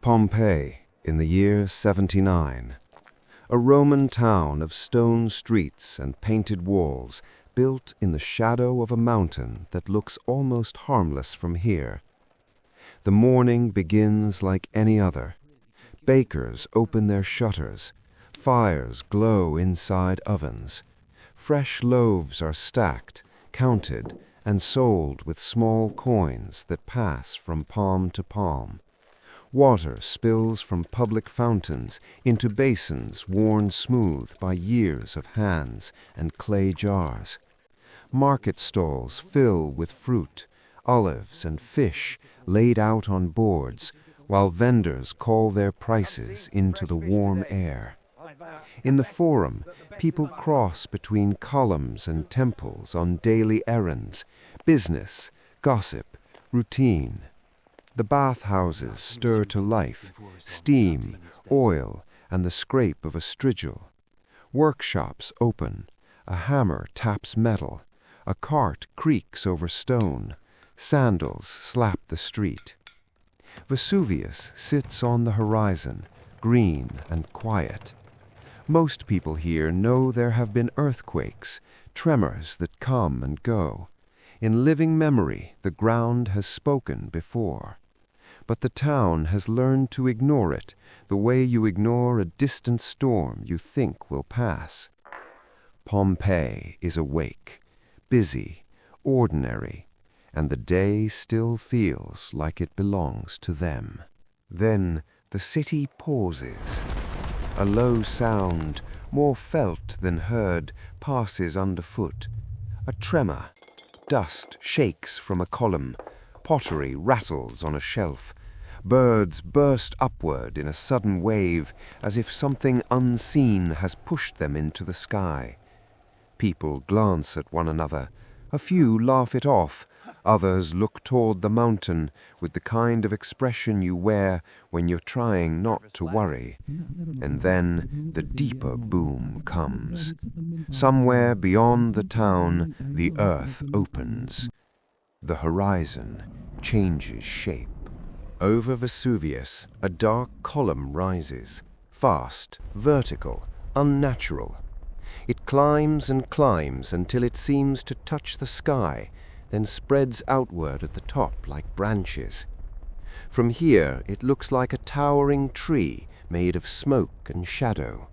Pompeii, in the year 79. A Roman town of stone streets and painted walls, built in the shadow of a mountain that looks almost harmless from here. The morning begins like any other. Bakers open their shutters. Fires glow inside ovens. Fresh loaves are stacked, counted, and sold with small coins that pass from palm to palm. Water spills from public fountains into basins worn smooth by years of hands and clay jars. Market stalls fill with fruit, olives, and fish laid out on boards, while vendors call their prices into the warm air. In the Forum, people cross between columns and temples on daily errands, business, gossip, routine. The bathhouses stir to life, steam, oil, and the scrape of a strigil. Workshops open, a hammer taps metal, a cart creaks over stone, sandals slap the street. Vesuvius sits on the horizon, green and quiet. Most people here know there have been earthquakes, tremors that come and go. In living memory, the ground has spoken before. But the town has learned to ignore it, the way you ignore a distant storm you think will pass. Pompeii is awake, busy, ordinary, and the day still feels like it belongs to them. Then the city pauses. A low sound, more felt than heard, passes underfoot. A tremor. Dust shakes from a column. Pottery rattles on a shelf. Birds burst upward in a sudden wave, as if something unseen has pushed them into the sky. People glance at one another. A few laugh it off. Others look toward the mountain with the kind of expression you wear when you're trying not to worry. And then the deeper boom comes. Somewhere beyond the town, the earth opens. The horizon changes shape. Over Vesuvius, a dark column rises, fast, vertical, unnatural. It climbs and climbs until it seems to touch the sky, then spreads outward at the top like branches. From here, it looks like a towering tree made of smoke and shadow.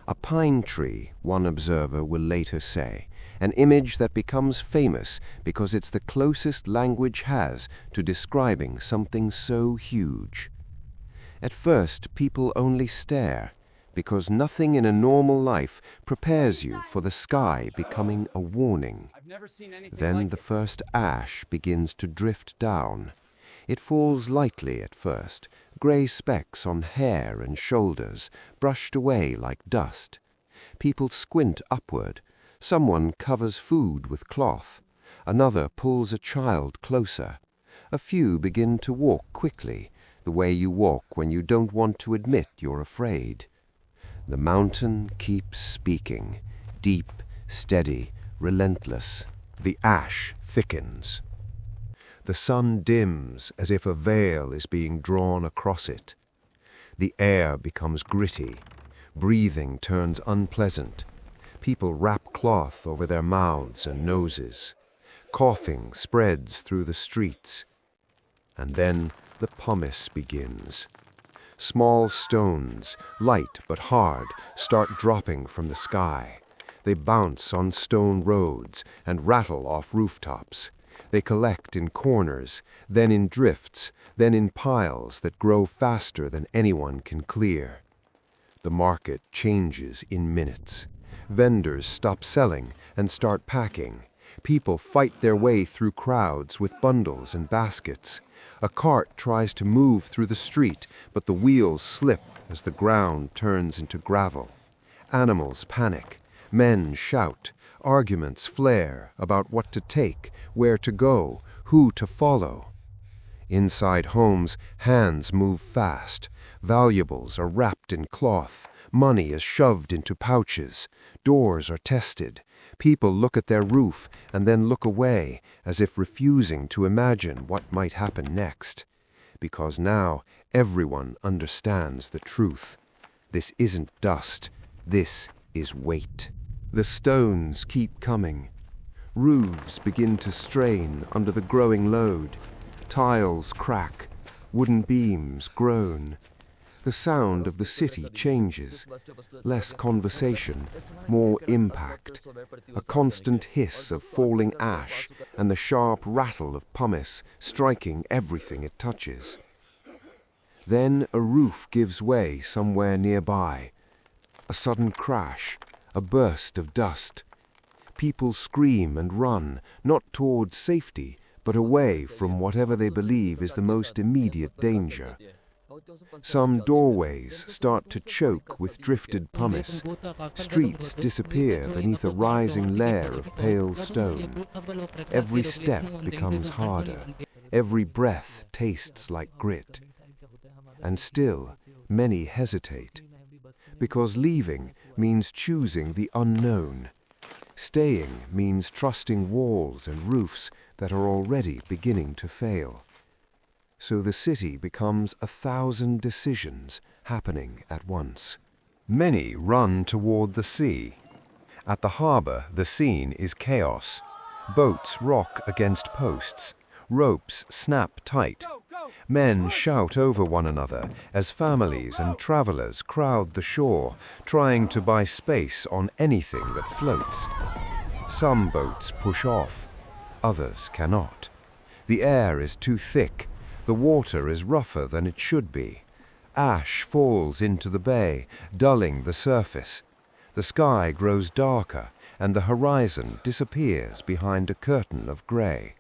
A pine tree, one observer will later say, an image that becomes famous because it's the closest language has to describing something so huge. At first, people only stare, because nothing in a normal life prepares you for the sky becoming a warning. Then the first ash begins to drift down. It falls lightly at first, gray specks on hair and shoulders, brushed away like dust. People squint upward. Someone covers food with cloth. Another pulls a child closer. A few begin to walk quickly, the way you walk when you don't want to admit you're afraid. The mountain keeps speaking, deep, steady, relentless. The ash thickens. The sun dims as if a veil is being drawn across it. The air becomes gritty. Breathing turns unpleasant. People wrap cloth over their mouths and noses. Coughing spreads through the streets. And then the Pumice begins. Small stones, light but hard, start dropping from the sky. They bounce on stone roads and rattle off rooftops. They collect in corners, then in drifts, then in piles that grow faster than anyone can clear. The market changes in minutes. Vendors stop selling and start packing. People fight their way through crowds with bundles and baskets. A cart tries to move through the street, but the wheels slip as the ground turns into gravel. Animals panic. Men shout. Arguments flare about what to take, where to go, who to follow. Inside homes, hands move fast. Valuables are wrapped in cloth. Money is shoved into pouches. Doors are tested. People look at their roof and then look away, as if refusing to imagine what might happen next. Because now Everyone understands the truth. This isn't dust. This is weight. The stones keep coming. Roofs begin to strain under the growing load. Tiles crack. Wooden beams groan. The sound of the city changes. Less conversation, more impact. A constant hiss of falling ash and the sharp rattle of pumice striking everything it touches. Then a roof gives way somewhere nearby. A sudden crash, a burst of dust. People scream and run, not towards safety, but away from whatever they believe is the most immediate danger. Some doorways start to choke with drifted pumice. Streets disappear beneath a rising layer of pale stone. Every step becomes harder. Every breath tastes like grit. And still, many hesitate. Because leaving means choosing the unknown. Staying means trusting walls and roofs that are already beginning to fail. So the city becomes 1,000 decisions happening at once. Many run toward the sea. At the harbor, the scene is chaos. Boats rock against posts. Ropes snap tight. Men shout over one another as families and travelers crowd the shore, trying to buy space on anything that floats. Some boats push off. Others cannot. The air is too thick. The water is rougher than it should be. Ash falls into the bay, dulling the surface. The sky grows darker, and the horizon disappears behind a curtain of grey.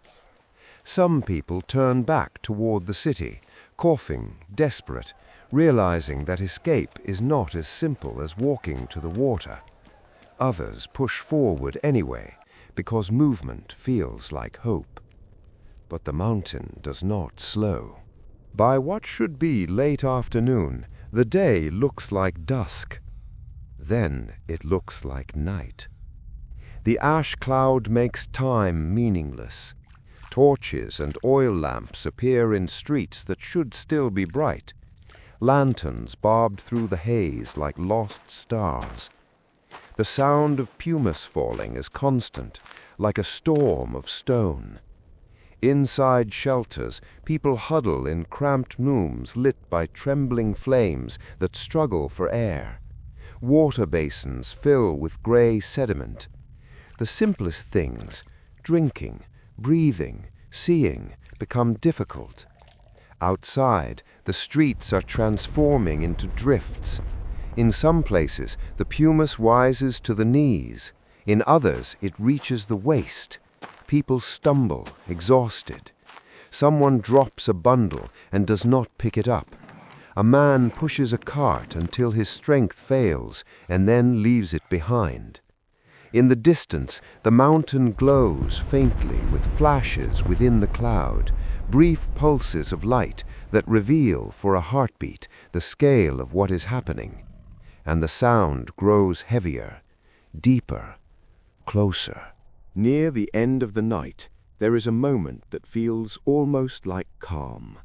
Some people turn back toward the city, coughing, desperate, realizing that escape is not as simple as walking to the water. Others push forward anyway, because movement feels like hope. But the mountain does not slow. By what should be late afternoon, the day looks like dusk. Then it looks like night. The ash cloud makes time meaningless. Torches and oil lamps appear in streets that should still be bright. Lanterns barbed through the haze like lost stars. The sound of pumice falling is constant, like a storm of stone. Inside shelters, people huddle in cramped rooms lit by trembling flames that struggle for air. Water basins fill with gray sediment. The simplest things, drinking, breathing, seeing, become difficult. Outside, the streets are transforming into drifts. In some places, the pumice rises to the knees. In others, it reaches the waist. People stumble, exhausted. Someone drops a bundle and does not pick it up. A man pushes a cart until his strength fails and then leaves it behind. In the distance, the mountain glows faintly with flashes within the cloud, brief pulses of light that reveal for a heartbeat the scale of what is happening. And the sound grows heavier, deeper, closer. Near the end of the night, there is a moment that feels almost like calm.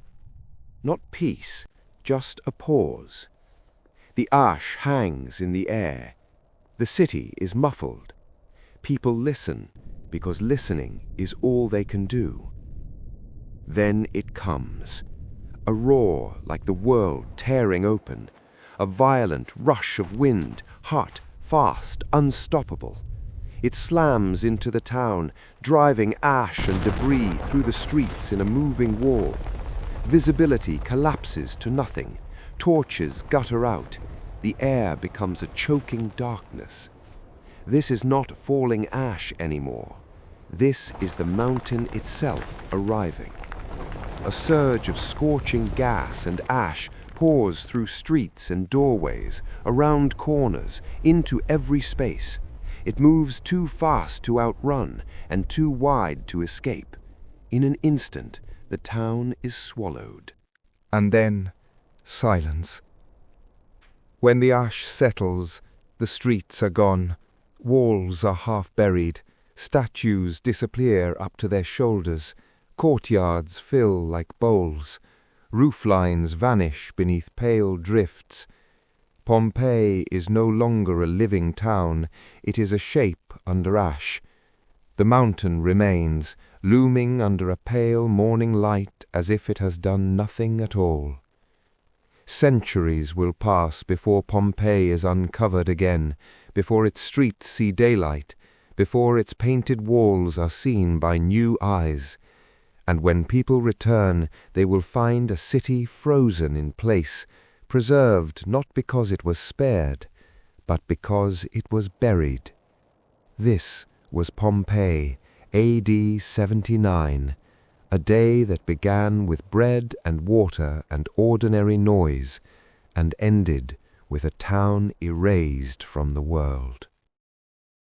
Not peace, just a pause. The ash hangs in the air. The city is muffled. People listen, because listening is all they can do. Then it comes. A roar like the world tearing open. A violent rush of wind, hot, fast, unstoppable. It slams into the town, driving ash and debris through the streets in a moving wall. Visibility collapses to nothing. Torches gutter out. The air becomes a choking darkness. This is not falling ash anymore. This is the mountain itself arriving. A surge of scorching gas and ash pours through streets and doorways, around corners, into every space. It moves too fast to outrun and too wide to escape. In an instant, the town is swallowed. And then, silence. When the ash settles, the streets are gone. Walls are half buried. Statues disappear up to their shoulders. Courtyards fill like bowls. Roof lines vanish beneath pale drifts. Pompeii is no longer a living town, it is a shape under ash. The mountain remains, looming under a pale morning light as if it has done nothing at all. Centuries will pass before Pompeii is uncovered again, before its streets see daylight, before its painted walls are seen by new eyes. And when people return, they will find a city frozen in place, preserved not because it was spared, but because it was buried. This was Pompeii, AD 79, a day that began with bread and water and ordinary noise, and ended with a town erased from the world.